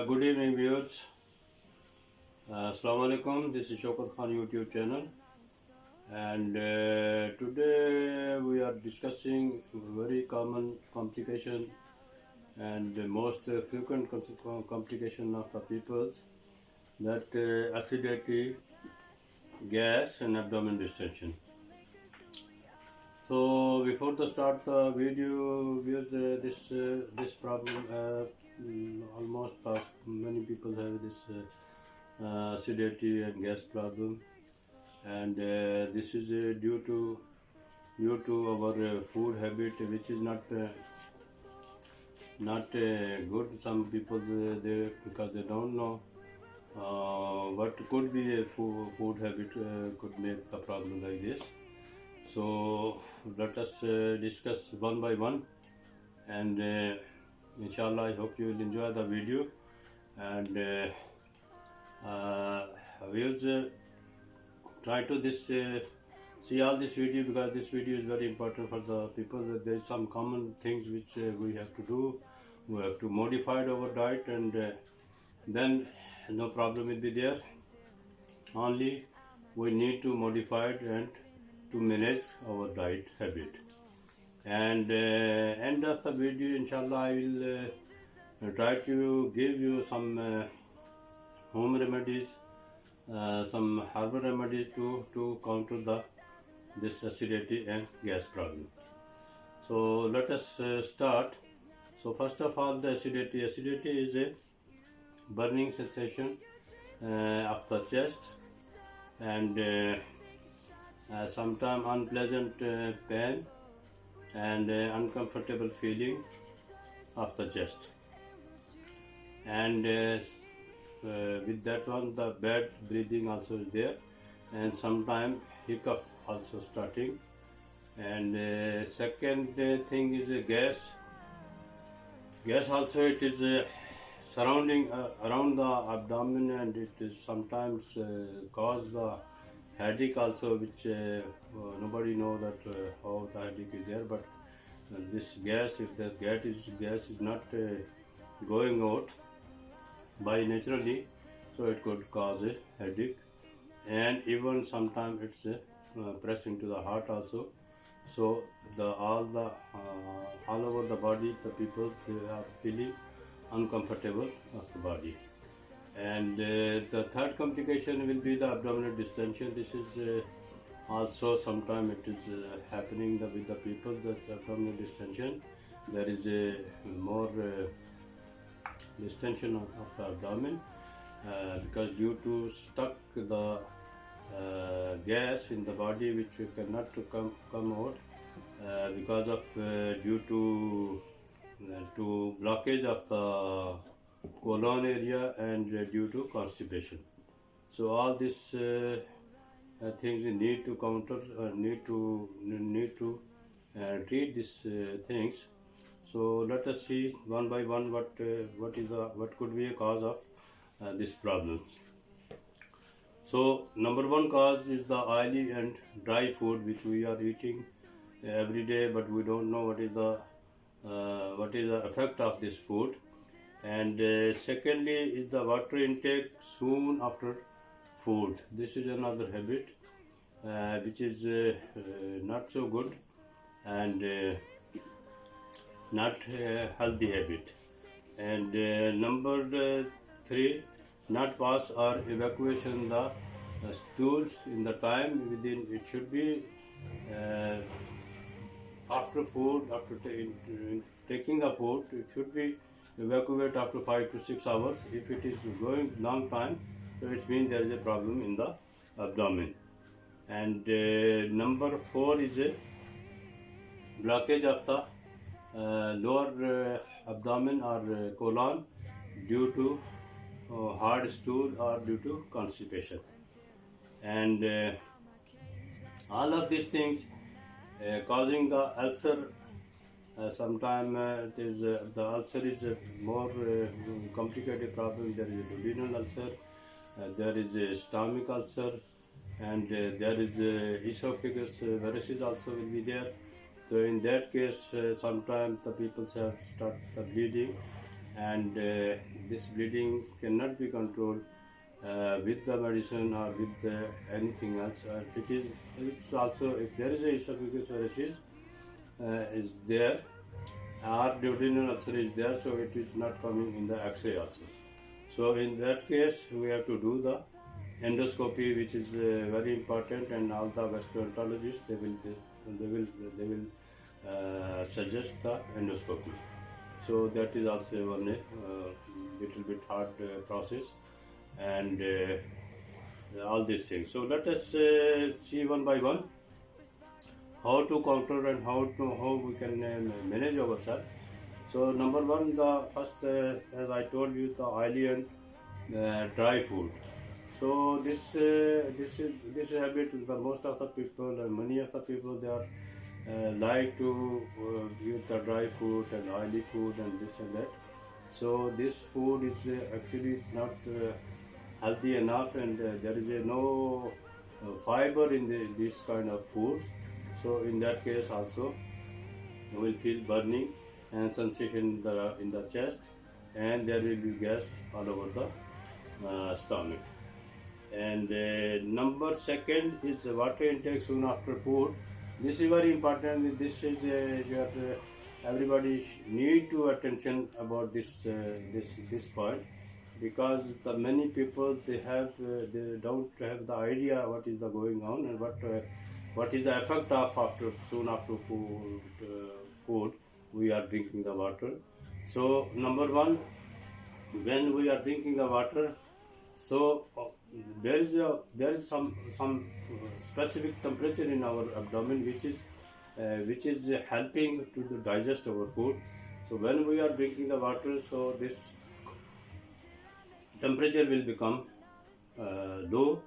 Good evening, viewers. Assalamu alaikum. This is Shaukat Khan YouTube channel, and today we are discussing very common complication and the most frequent complication of the people, that acidity, gas, and abdominal distension. So before the start the video, viewers, this problem almost many people have this acidity and gas problem, and this is due to our food habit, which is not good. Some people they because they don't know what could be a food habit could make the problem like this. So let us discuss one by one, and inshallah I hope you will enjoy the video. And viewers, try to see all this video, because this video is very important for the people. That there is some common things which we have to do. We have to modify our diet, and then no problem will be there. Only we need to modify it and to manage our diet habit. And end of the video, inshallah, I will try to give you some home remedies, some herbal remedies to counter this acidity and gas problem. So let us start. So first of all, the acidity is a burning sensation of the chest, and sometimes unpleasant pain and uncomfortable feeling of the chest, and with that one the bad breathing also is there, and sometimes hiccup also starting. And second thing is gas also. It is surrounding around the abdomen, and it is sometimes cause the headache also, which nobody know that how the headache is there. But this gas, if the gas is not going out by naturally, so it could cause a headache, and even sometimes it's pressing to the heart also. So all over the body, the people, they are feeling uncomfortable of the body. And the third complication will be the abdominal distension. This is also sometimes it is happening with the people, that abdominal distension. There is a more distension of the abdomen because due to stuck the gas in the body, which cannot come out because of due to blockage of the colon area, and due to constipation. So all these things we need to counter, need to treat these things. So let us see one by one what could be a cause of this problem. So number one cause is the oily and dry food which we are eating every day, but we don't know what is the effect of this food. And secondly is the water intake soon after food. This is another habit which is not so good, and not healthy habit. And number three, not pass or evacuation the stools in the time within. It should be after food, after taking the food, it should be evacuate after 5 to 6 hours. If it is going long time, so it means there is a problem in the abdomen. And number four is a blockage of the lower abdomen or colon due to hard stool or due to constipation. And all of these things causing the ulcer. Sometimes the ulcer is a more complicated problem. There is a duodenal ulcer, there is a stomach ulcer, and there is esophagus varices also will be there. So in that case, sometimes the people have start the bleeding, and this bleeding cannot be controlled with the medicine or with anything else. It's also, if there is a esophagus varices is there, or duodenal ulcer is there, so it is not coming in the X-ray also. So in that case, we have to do the endoscopy, which is very important, and all the gastroenterologists they will suggest the endoscopy. So that is also one little bit hard process, and all these things. So let us see one by one how to counter and how we can manage ourselves. So number one, the first, as I told you, the oily and dry food. So this habit, the most of the people and many of the people, they are like to eat the dry food and oily food and this and that. So this food is actually not healthy enough, and there is no fiber in this kind of foods. So in that case also, you will feel burning and sensation in the chest, and there will be gas all over the stomach. And number second is water intake soon after food. This is very important. This is your everybody need to attention about this point, because the many people they don't have the idea what is the going on, and what is the effect of soon after food we are drinking the water. So number one, when we are drinking the water, so there is some specific temperature in our abdomen which is helping to digest our food. So when we are drinking the water, so this temperature will become low,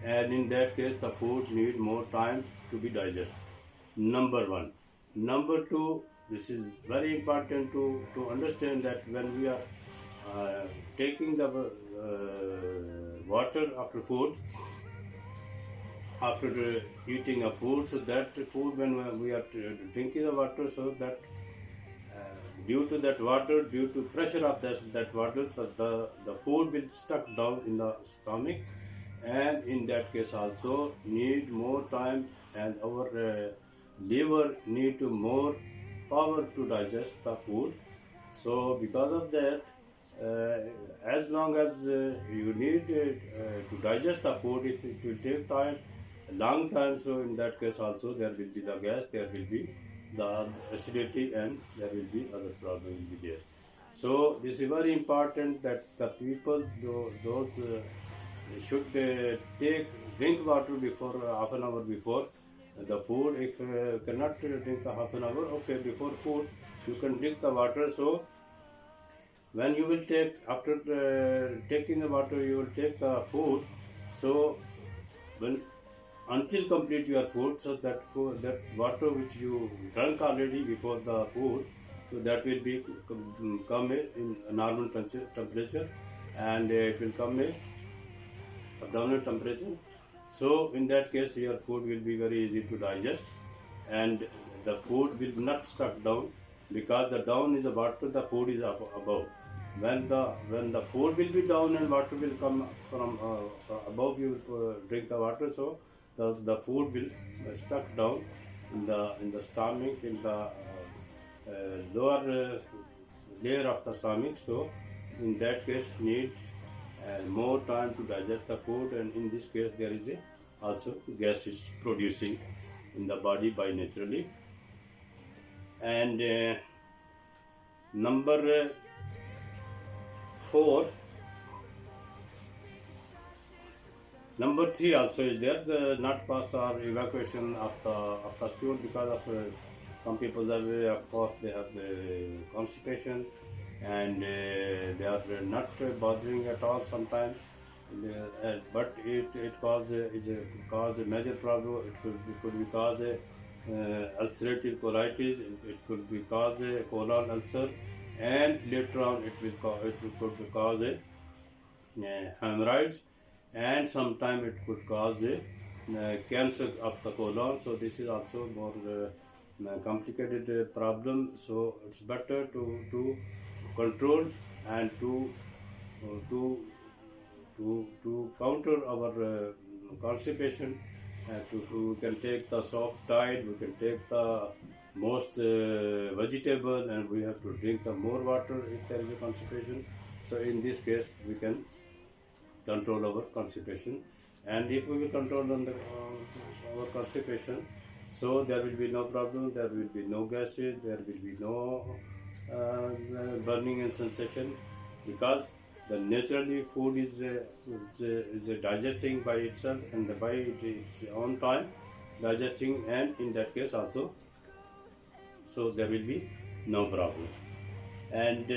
and in that case the food need more time to be digested. Number one. Number two, this is very important to understand that when we are taking the water after food, after eating a food, so that food, when we are drinking the water, so that due to that water, due to pressure of that water, the food will stuck down in the stomach, and in that case also need more time, and our liver need to more power to digest the food. So because of that, as long as you need to digest the food, if it will take time, long time, so in that case also there will be the gas, there will be the acidity, and there will be other problem will be there. So this is very important that the people those should drink water before half an hour before the food. If cannot drink the half an hour, okay, before food you can drink the water. So when you will take, after taking the water, you will take the food. So when until complete your food, so that water which you drank already before the food, so that will be come in a normal temperature, and it will come a abdominal temperature. So in that case your food will be very easy to digest, and the food will not stuck down, because the down is the water, the food is above. When the food will be down and water will come from above, you drink the water, so the food will stuck down in the stomach, in the lower layer of the stomach. So in that case need more time to digest the food, and in this case there is also gas is producing in the body by naturally. And number 4, number 3 also is there, the not pass or evacuation of the stool, because of some people are, of course, they have constipation, and they are not bothering at all sometimes, but it cause a major problem. It could be cause ulcerative colitis, it could be cause a colon ulcer, and later on it could cause a hemorrhoids, and sometimes it could cause a cancer of the colon. So this is also more complicated problem. So it's better to control and to counter our constipation, we can take the soft diet, we can take the most vegetable, and we have to drink the more water if there is a constipation. So in this case we can control our constipation, and if we will control on our constipation, so there will be no problem, there will be no gases, there will be no burning and sensation, because the naturally food is digesting by itself and by its own time digesting, and in that case also, so there will be no problem. And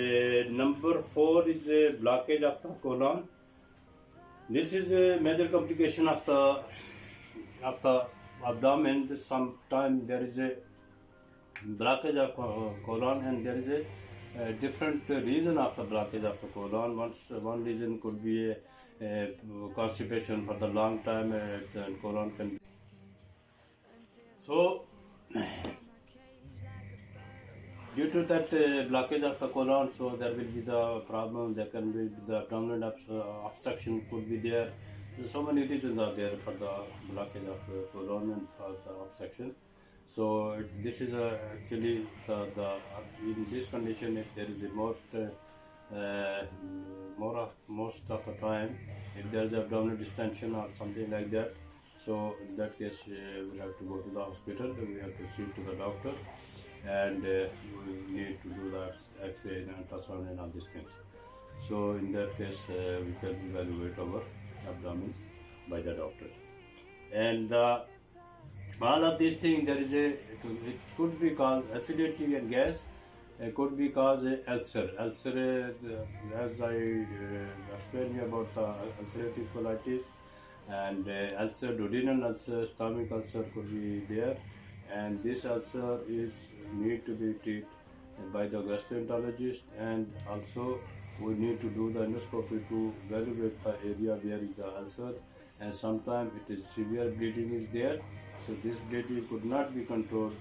number 4 is a blockage of the colon. This is a major complication of the abdomen. Sometimes there is a blockage of colon, and there is a different reason of the blockage of the colon. One reason could be a constipation for the long time, and colon can be. So due to that blockage of the colon, so there will be the problem. There can be the abdominal obstruction could be there. So many reasons are there for the blockage of colon and for the obstruction. So this is actually the in this condition, if there is a most of the time, if there is abdominal distension or something like that, so in that case we have to go to the hospital, we have to see to the doctor, and we need to do the X-ray and ultrasound and all these things. So in that case we can evaluate our abdomen by the doctor. And all of these things, it could be called acidity and gas. It could be caused ulcer. Ulcer, as I explained you about the ulcerative colitis, and ulcer, duodenal ulcer, stomach ulcer could be there, and this ulcer is need to be treated by the gastroenterologist, and also we need to do the endoscopy to evaluate the area where is the ulcer, and sometimes it is severe bleeding is there. So this bleeding could not be controlled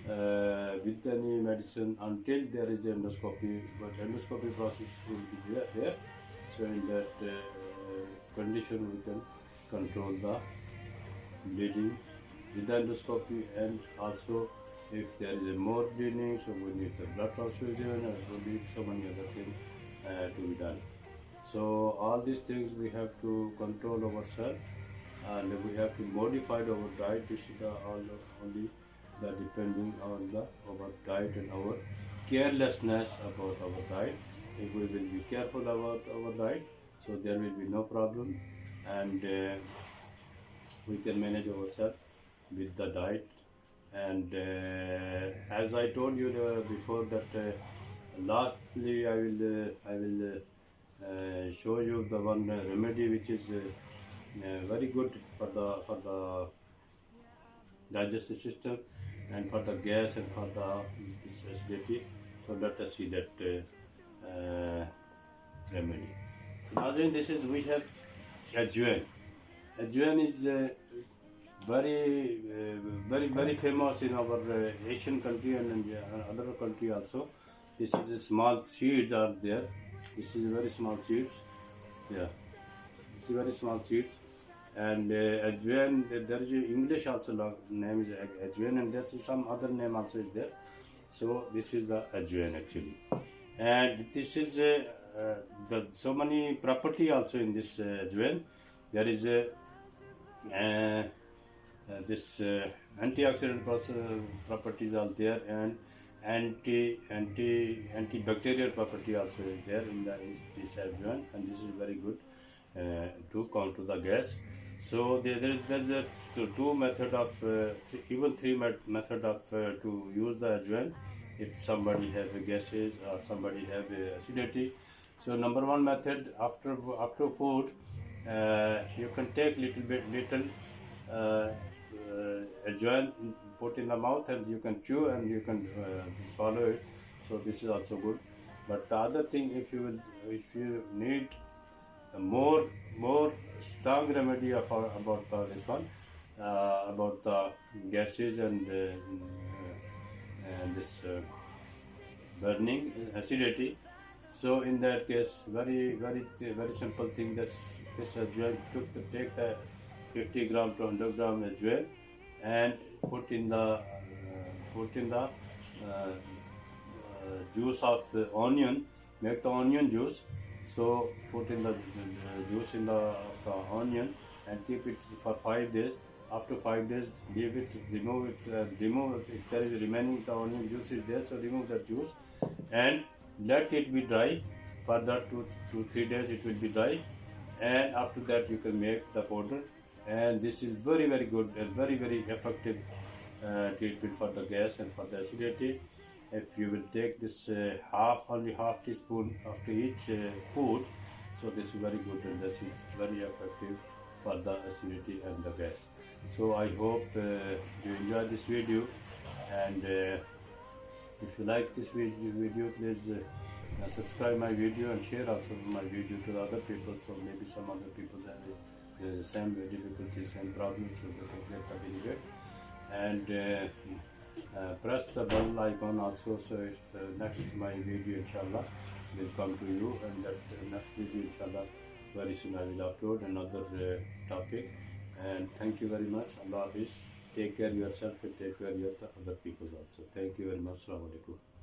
with any medicine until there is endoscopy, but endoscopy process will be there. So in that condition we can control the bleeding with the endoscopy, and also if there is a more bleeding, so we need the blood transfusion, and we need so many other things to be done. So all these things we have to control ourselves, and we have to modify our diet. This is only the depending on our diet and our carelessness about our diet. If we will be careful about our diet, so there will be no problem, and we can manage ourselves with the diet. And as I told you before that, lastly I will show you the one remedy which is very good for the digestive system and for the gas and for this acidity. So let us see that remedy. Now then, we have ajwain. Ajwain is very famous in our Asian country and other country also. This is a small seeds are there. This is very small seeds. Yeah, this is very small seeds. And ajwain, there is English also name is ajwain, and there is some other name also is there. So this is the ajwain actually, and this is so many property also in this ajwain. There is this antioxidant properties are there, and antibacterial property also is there in this ajwain, and this is very good to counter the gas. So there's two method of even three method of to use the ajwain if somebody have gases or somebody have acidity. So number one method, after food, you can take little ajwain, put in the mouth, and you can chew and you can swallow it. So this is also good. But the other thing, if you need a more strong remedy about this one, about the gases and this burning acidity. So in that case, very simple thing. This ajwain take the 50 gram to 100 gram ajwain and put in the juice of onion. Make the onion juice. So put in the juice in the onion and keep it for 5 days. After 5 days, leave it, remove it, remove if there is remaining the onion juice is there. So remove the juice and let it be dry. Further 2 to 3 days it will be dry, and after that you can make the powder. And this is very good and very effective treatment for the gas and for the acidity. If you will take this only half teaspoon after each food, so this is very good and this is very effective for the acidity and the gas. So I hope you enjoy this video, and if you like this video, please subscribe my video and share also my video to the other people, so maybe some other people have the same difficulties and problems, so they can get the benefit. And press the bell icon also, so if next my video inshallah will come to you, and that next video inshallah very soon I will upload another topic. And thank you very much. Allah Hafiz. Take care of yourself and take care of the other people also. Thank you very much. Assalamu alaikum.